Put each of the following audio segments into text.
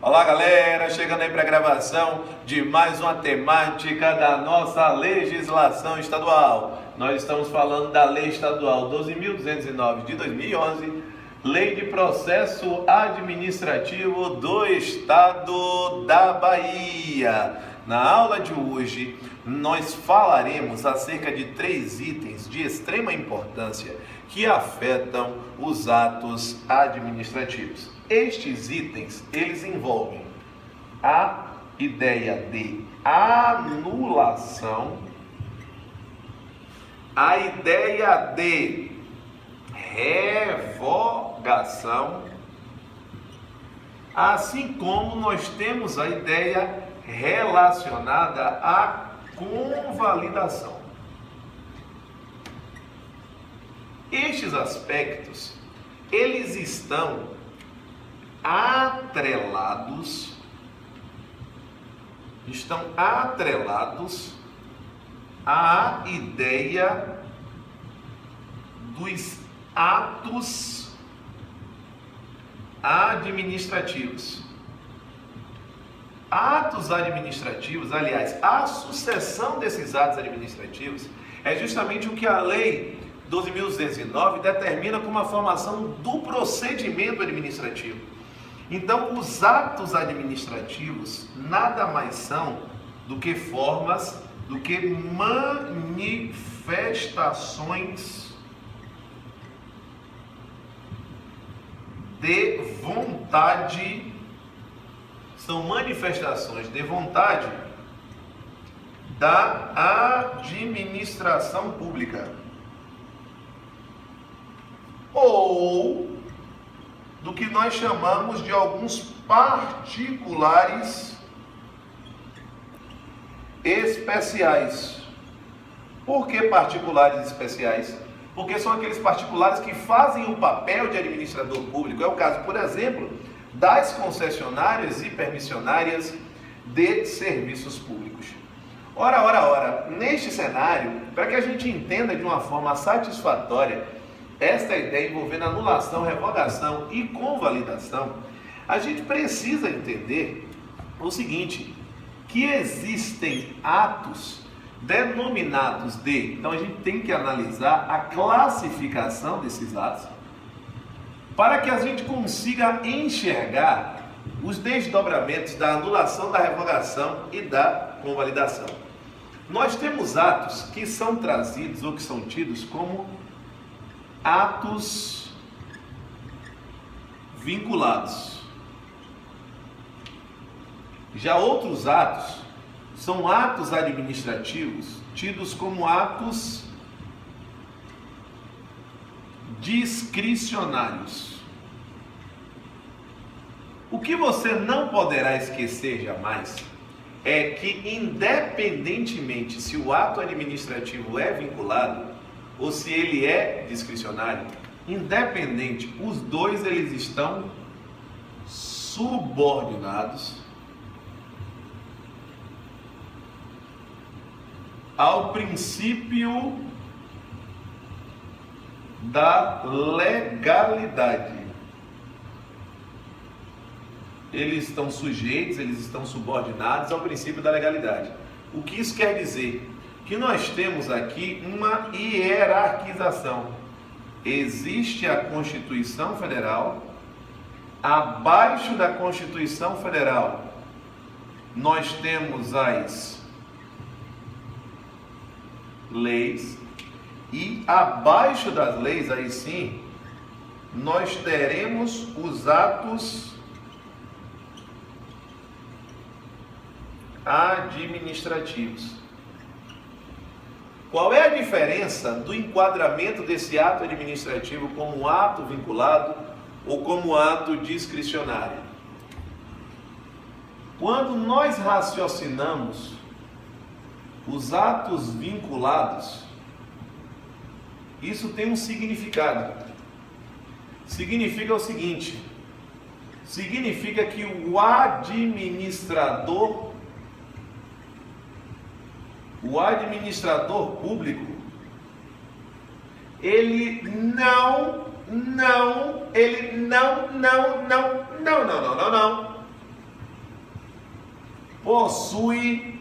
Olá galera, chegando aí para a gravação de mais uma temática da nossa legislação estadual. Nós estamos falando da Lei Estadual 12.209 de 2011, Lei de Processo Administrativo do Estado da Bahia. Na aula de hoje, nós falaremos acerca de 3 itens de extrema importância que afetam os atos administrativos. Estes itens, eles envolvem a ideia de anulação, a ideia de revogação, assim como nós temos a ideia relacionada à convalidação. Estes aspectos, eles estão atrelados à ideia dos atos administrativos. Atos administrativos, aliás, a sucessão desses atos administrativos é justamente o que a Lei 12.209 determina como a formação do procedimento administrativo. Então, os atos administrativos nada mais são do que formas, do que manifestações de vontade, são manifestações de vontade da administração pública, ou do que nós chamamos de alguns particulares especiais. Por que particulares especiais? Porque são aqueles particulares que fazem o papel de administrador público. É o caso, por exemplo, das concessionárias e permissionárias de serviços públicos. Ora, neste cenário, para que a gente entenda de uma forma satisfatória esta ideia envolvendo anulação, revogação e convalidação, a gente precisa entender o seguinte, que existem atos denominados de, então a gente tem que analisar a classificação desses atos, para que a gente consiga enxergar os desdobramentos da anulação, da revogação e da convalidação. Nós temos atos que são trazidos ou que são tidos como atos vinculados. Já outros atos são atos administrativos tidos como atos discricionários. O que você não poderá esquecer jamais é que, independentemente se o ato administrativo é vinculado ou se ele é discricionário, independente, os dois eles estão subordinados ao princípio da legalidade. Eles estão sujeitos, eles estão subordinados ao princípio da legalidade. O que isso quer dizer? Que nós temos aqui uma hierarquização. Existe a Constituição Federal, abaixo da Constituição Federal nós temos as leis, e abaixo das leis, aí sim, nós teremos os atos administrativos. Qual é a diferença do enquadramento desse ato administrativo como ato vinculado ou como ato discricionário? Quando nós raciocinamos os atos vinculados, isso tem um significado. Significa o seguinte: significa que o administrador público, ele não possui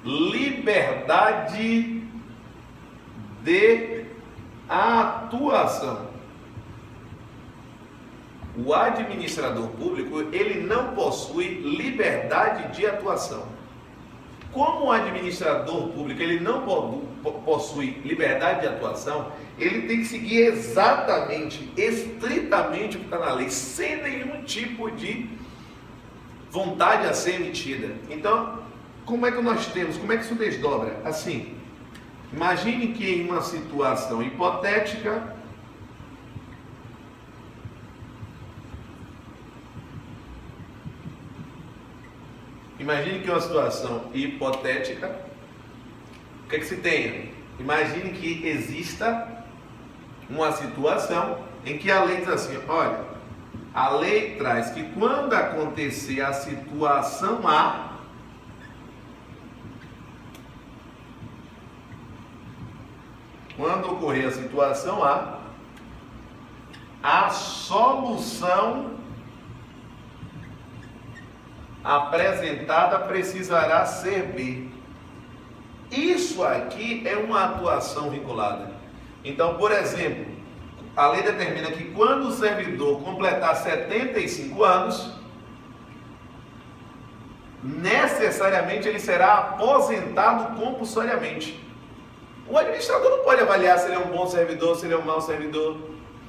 liberdade de atuação. O administrador público, ele não possui liberdade de atuação. Como o administrador público, ele não possui liberdade de atuação, ele tem que seguir exatamente, estritamente o que está na lei, sem nenhum tipo de vontade a ser emitida. Então, como é que nós temos, como é que isso desdobra? Assim, imagine que em uma situação hipotética, o que é que se tenha? Imagine que exista uma situação em que a lei diz assim, olha, a lei traz que quando acontecer a situação A, quando ocorrer a situação a solução apresentada precisará ser B. Isso aqui é uma atuação vinculada. Então, por exemplo, a lei determina que quando o servidor completar 75 anos, necessariamente ele será aposentado compulsoriamente. O administrador não pode avaliar se ele é um bom servidor, se ele é um mau servidor,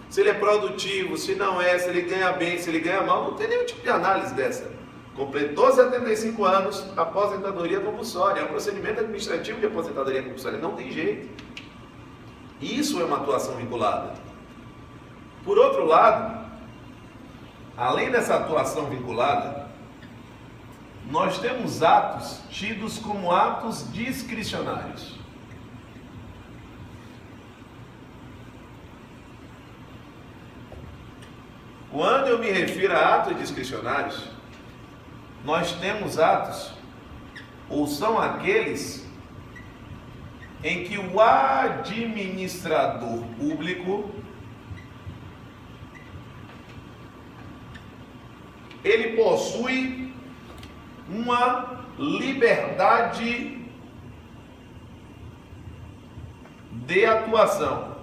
se ele é produtivo, se não é, se ele ganha bem, se ele ganha mal, não tem nenhum tipo de análise dessa. Completou 75 anos, aposentadoria compulsória, é um procedimento administrativo de aposentadoria compulsória, não tem jeito. Isso é uma atuação vinculada. Por outro lado, além dessa atuação vinculada, nós temos atos tidos como atos discricionários. Quando eu me refiro a atos discricionários, nós temos atos, ou são aqueles em que o administrador público ele possui uma liberdade de atuação.